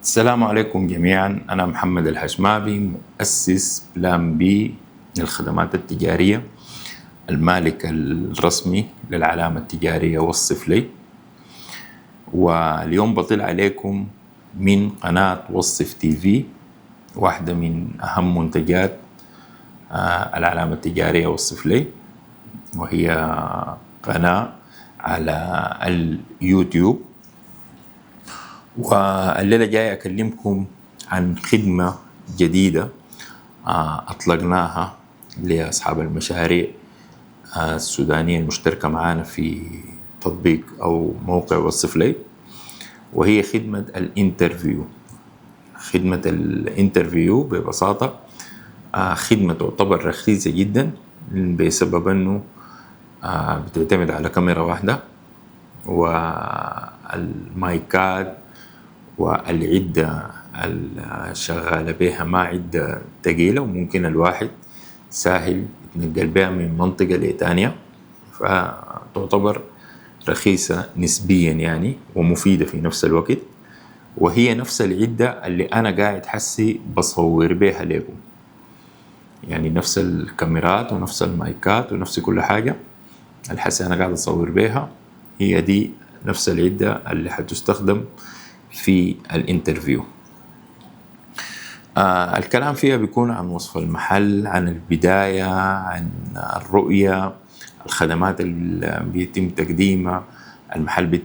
السلام عليكم جميعا. أنا محمد الحشمابي، مؤسس بلان بي للخدمات التجارية، المالك الرسمي للعلامة التجارية وصف لي. واليوم بطل عليكم من قناة وصف تي في، واحدة من أهم منتجات العلامة التجارية وصف لي، وهي قناة على اليوتيوب. والليلة جاي أكلمكم عن خدمة جديدة أطلقناها لأصحاب المشاريع السودانية المشتركة معنا في تطبيق أو موقع وصف لي، وهي خدمة الانترفيو. خدمة الانترفيو ببساطة خدمة تعتبر رخيصة جدا، بسبب أنه بتعتمد على كاميرا واحدة والمايكات والعدة الشغالة بها ما عدة تقيلة، وممكن الواحد سهل يتنقل بها من منطقة لتانية، فتعتبر رخيصة نسبيا يعني ومفيدة في نفس الوقت. وهي نفس العدة اللي أنا قاعد حسي بصور بها لكم، يعني نفس الكاميرات ونفس المايكات ونفس كل حاجة الحسي أنا قاعد أصور بها، هي دي نفس العدة اللي حتستخدم في الانترفيو. الكلام فيها بيكون عن وصف المحل، عن البداية، عن الرؤية، الخدمات اللي بيتم تقديمها، المحل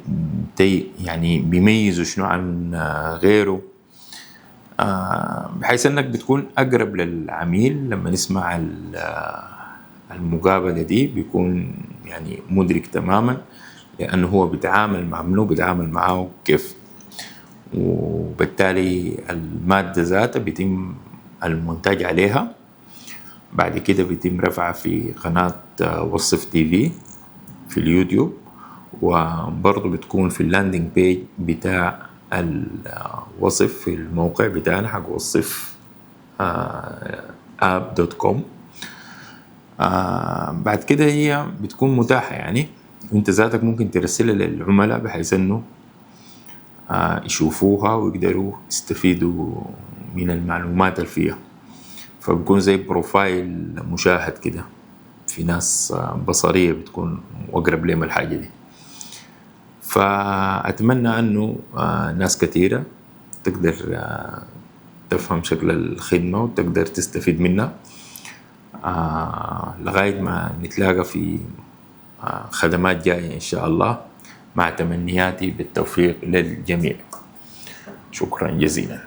يعني بيميزه شنو عن غيره، بحيث انك بتكون اقرب للعميل. لما نسمع المقابلة دي بيكون يعني مدرك تماما، لانه هو بيتعامل مع منو، بيتعامل معه كيف. وبالتالي المادة ذاتها بيتم المونتاج عليها، بعد كده بيتم رفعها في قناة وصف تي في في اليوتيوب، وبرضه بتكون في اللاندنج بيج بتاع الوصف في الموقع بتاعنا حق وصف app.com. بعد كده هي بتكون متاحة، يعني انت ذاتك ممكن ترسلها للعملاء بحيث انه يشوفوها ويقدروا يستفيدوا من المعلومات اللي فيها، فبكون زي بروفايل مشاهد كده في ناس بصرية بتكون أقرب لهم الحاجة دي. فأتمنى أنه ناس كثيرة تقدر تفهم شكل الخدمة وتقدر تستفيد منها، لغاية ما نتلاقى في خدمات جاية إن شاء الله، مع تمنياتي بالتوفيق للجميع. شكرا جزيلا.